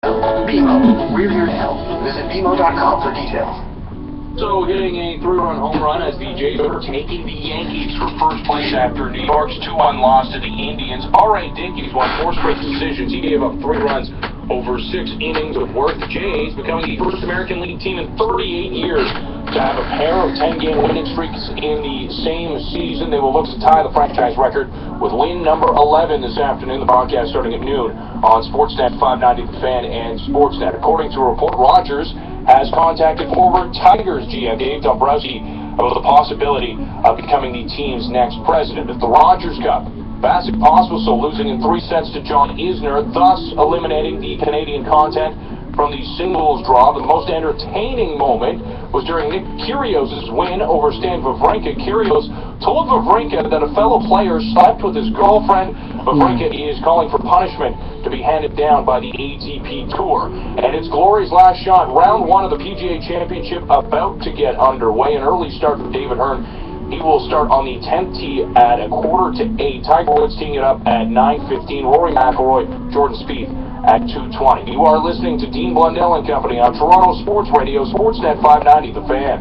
BMO, we're here to help. Visit BMO.com for details. So hitting a 3-run home run as the Jays are taking the Yankees for first place after New York's 2-1 loss to the Indians. R.A. Dickey's won 4 straight decisions. He gave up 3 runs over 6 innings of work. The Jays becoming the first American League team in 38 years to have a pair of 10-game winning streaks in the same season. They will look to tie the franchise record with win number 11 this afternoon. The broadcast starting at noon on Sportsnet 590 The Fan and Sportsnet. According to a report, Rogers has contacted former Tigers GM Dave Dombrowski about the possibility of becoming the team's next president. If the Rogers Cup, Bassett Pospisil losing in 3 sets to John Isner, thus eliminating the Canadian content from the singles draw. The most entertaining moment was during Nick Kyrgios's win over Stan Wawrinka. Kyrgios told Wawrinka that a fellow player slept with his girlfriend. Wawrinka is calling for punishment to be handed down by the ATP Tour. And it's Glory's last shot. Round 1 of the PGA Championship about to get underway. An early start for David Hearn. He will start on the 10th tee at 7:45. Tiger Woods teeing it up at 9:15. Rory McIlroy, Jordan Spieth at 2:20. You are listening to Dean Blundell and Company on Toronto Sports Radio, Sportsnet 590, The Fan.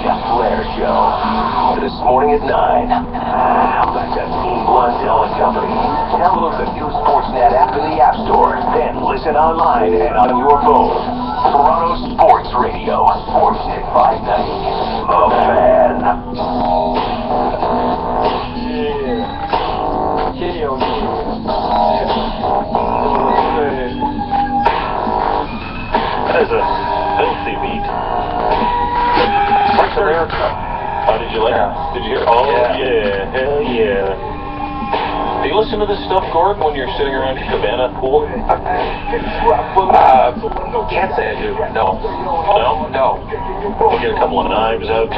Chef Blair Show. This morning at 9. Back to Dean Blundell and Company. Download the new Sportsnet app in the App Store. Then listen online and on your phone. Toronto Sports Radio, Sportsnet 590. The Fan. That is a filthy beat. What's America? How did you like it? Did you hear? Oh, yeah. Hell yeah. Do you listen to this stuff, Gord, when you're sitting around your cabana pool? Can't say I do. No. No? No. We'll get a couple of knives out.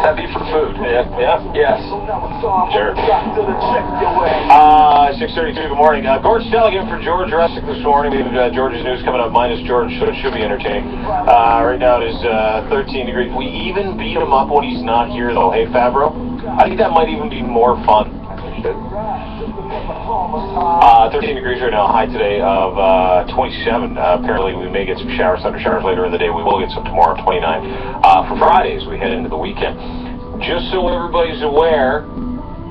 That'd be for food. Yeah? Yes. Sure. 6:32, good morning. Gord Stell again for George Russick this morning. We have George's news coming up, minus George, so it should be entertaining. Right now it is 13 degrees. We even beat him up when he's not here, though. Hey, Fabro? I think that might even be more fun. 13 degrees right now, high today of 27. Apparently we may get some showers, thunder showers later in the day. We will get some tomorrow, 29. For Fridays, we head into the weekend. Just so everybody's aware,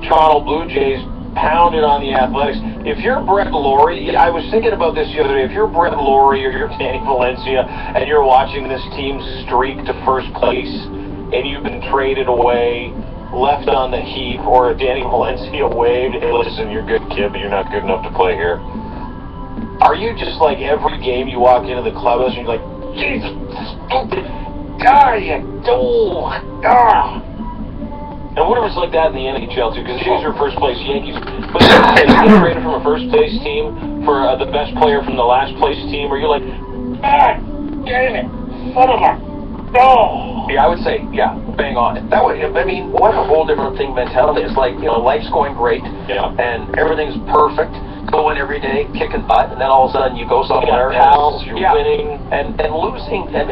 Toronto Blue Jays pounded on the Athletics. If you're Brett Laurie, I was thinking about this the other day, if you're Brett Laurie or you're Danny Valencia and you're watching this team streak to first place and you've been traded away, left on the heap, or Danny Valencia waved, hey, listen, you're a good kid, but you're not good enough to play here. Are you just like every game you walk into the clubhouse and you're like, Jesus, stupid, you And what if it's like that in the NHL too? Because the Jays are first place Yankees, but if you get traded from a first place team for the best player from the last place team, or you're like, God damn it, son of a no. Yeah, I would say, bang on it. That way, I mean, what a whole different thing mentality. It's like, life's going great, and everything's perfect, going every day, kicking butt, and then all of a sudden you go somewhere else, you're winning, and losing, and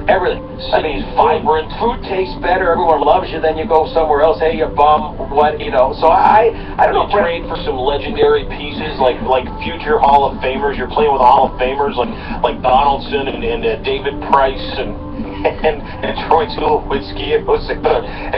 everything. I mean, vibrant, food tastes better, everyone loves you, then you go somewhere else, hey, you bum, what, So I don't know. Trade for some legendary pieces, like future Hall of Famers. You're playing with Hall of Famers like Donaldson and David Price and Troy Tulowitzki and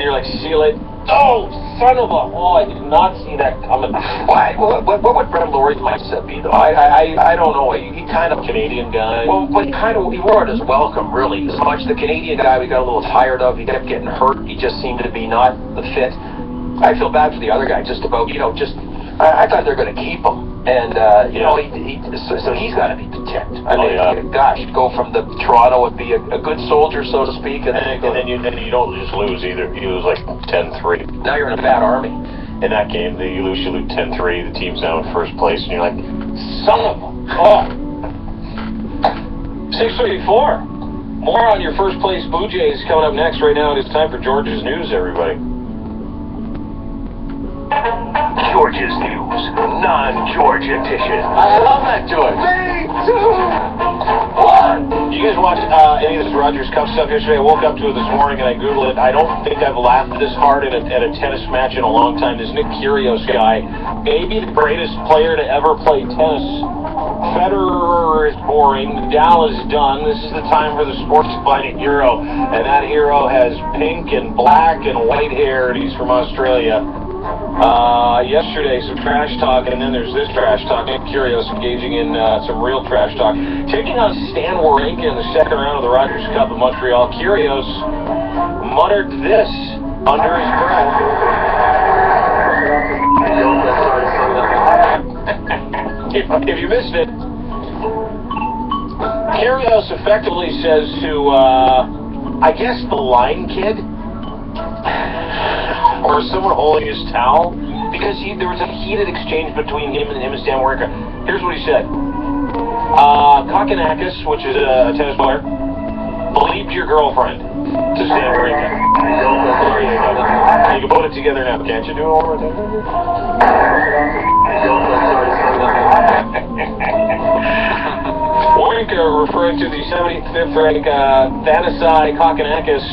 you're like, seal it. Oh, son of a! Oh, I did not see that coming. Why? What would Brett Laurie's mindset be, though? I don't know. He kind of Canadian guy. Well, but he wore it as welcome, really. As much the Canadian guy we got a little tired of. He kept getting hurt. He just seemed to be not the fit. I feel bad for the other guy. Just about, I thought they're going to keep him. And, so he's got to be content. Gosh, go from the Toronto and be a good soldier, so to speak. And then you don't just lose either. You lose like 10-3. Now you're in a bad army. In that game, you lose 10-3. The team's now in first place, and you're like, son of a... Oh. 6:34. More on your first place Blue Jays coming up next. Right now, it is time for George's News, everybody. George's News, non-George edition. I love that, George. 3, 2, 1. You guys watch any of this Rogers Cup stuff yesterday? I woke up to it this morning and I Googled it. I don't think I've laughed this hard at a tennis match in a long time. This Nick Kyrgios guy, maybe the greatest player to ever play tennis. Federer is boring. Nadal is done. This is the time for the sport to find a hero. And that hero has pink and black and white hair, and he's from Australia. Yesterday, some trash talk, and then there's this trash talk. Nick Kyrgios engaging in some real trash talk. Taking on Stan Wawrinka in the second round of the Rogers Cup in Montreal, Kyrgios muttered this under his breath. If you missed it, Kyrgios effectively says to, I guess the line kid, or someone holding his towel, because there was a heated exchange between him and Stan Wawrinka. Here's what he said. Kokonakis, which is a tennis player, believed your girlfriend to Stan Wawrinka. There you go. You can put it together now. Can't you do it one more time? Wawrinka, referring to the 75th ranked Thanasi Kokonakis,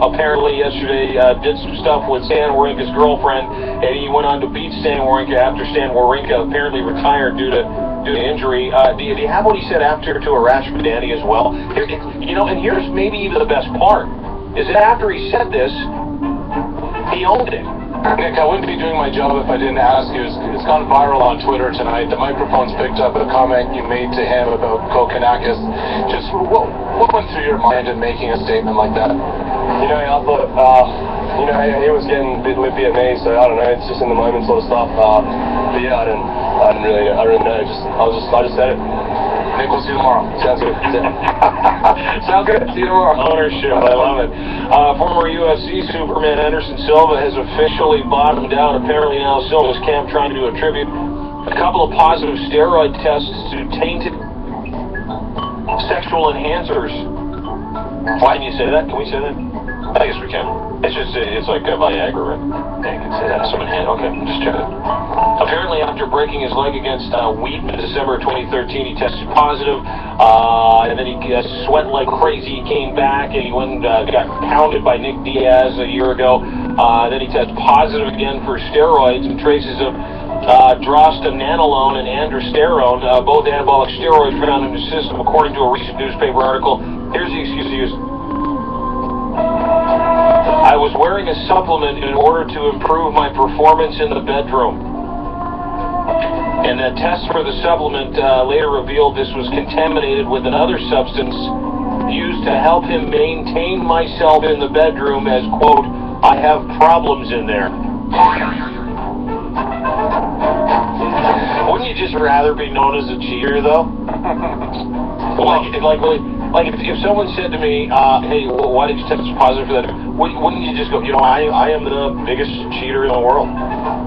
apparently yesterday did some stuff with Stan Wawrinka's girlfriend, and he went on to beat Stan Wawrinka after Stan Wawrinka apparently retired due to injury. Do you have what he said after to Arash Madani as well? And here's maybe even the best part, is that after he said this, he owned it. Nick, I wouldn't be doing my job if I didn't ask you. It's gone viral on Twitter tonight. The microphone's picked up a comment you made to him about Kokonakis. Just what went through your mind in making a statement like that? I thought, he was getting a bit lippy at me, so I don't know. It's just in the moment sort of stuff. But yeah, I didn't really know. I just said it. Nick, we'll see you tomorrow. Sounds good. Sounds good. See you tomorrow. Ownership. I love it. Former UFC Superman Anderson Silva has officially bottomed out. Apparently now Silva's camp trying to attribute a couple of positive steroid tests to tainted sexual enhancers. Why can you say that? Can we say that? I guess we can. It's like Viagra, right? Yeah, you can say that. Okay, just check it. Apparently, after breaking his leg against Wheaton in December 2013, he tested positive, and then he sweat like crazy. He came back, and he went got pounded by Nick Diaz a year ago. Then he tested positive again for steroids and traces of drostanolone and androsterone, both anabolic steroids found in his system, according to a recent newspaper article. Here's the excuse he used. I was wearing a supplement in order to improve my performance in the bedroom. And the test for the supplement later revealed this was contaminated with another substance used to help him maintain myself in the bedroom as, quote, I have problems in there. Wouldn't you just rather be known as a cheater, though? Like if someone said to me, hey, why did you test positive for that? Wouldn't you just go, I am the biggest cheater in the world?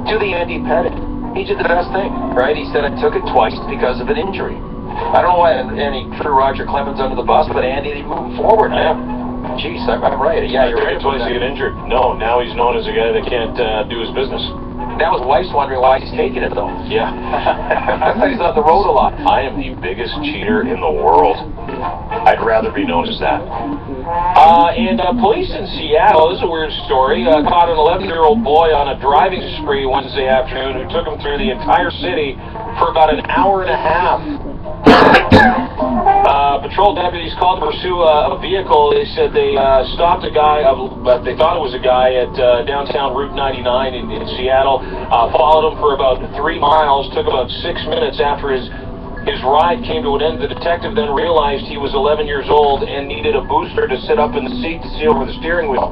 Do the Andy Pettit. He did the best thing, right? He said I took it twice because of an injury. I don't know why Andy threw Roger Clemens under the bus, but Andy moved forward. Jeez, I'm right. Yeah, you're right. Twice he got injured. No, now he's known as a guy that can't do his business. Now his wife's wondering why he's taking it, though. Yeah. I thought he's on the road a lot. I am the biggest cheater in the world. I'd rather be known as that. Police in Seattle, this is a weird story, caught an 11-year-old boy on a driving spree Wednesday afternoon who took him through the entire city for about an hour and a half. Patrol deputies called to pursue a vehicle. They said they stopped a guy, but they thought it was a guy at downtown Route 99 in Seattle. Followed him for about 3 miles. Took about 6 minutes after his ride came to an end. The detective then realized he was 11 years old and needed a booster to sit up in the seat to see over the steering wheel.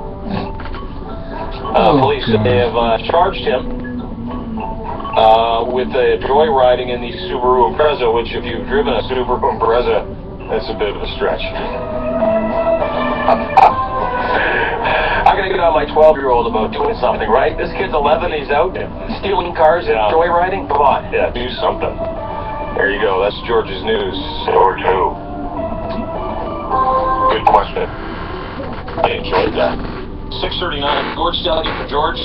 Police said they have charged him with joyriding in the Subaru Impreza, which if you've driven a Subaru Impreza, that's a bit of a stretch. I'm going to get on my 12-year-old about doing something, right? This kid's 11, he's out stealing cars and joyriding? Come on. Yeah, do something. There you go. That's George's news. George who? Good question. I enjoyed that. 6:39. George Delegate for George.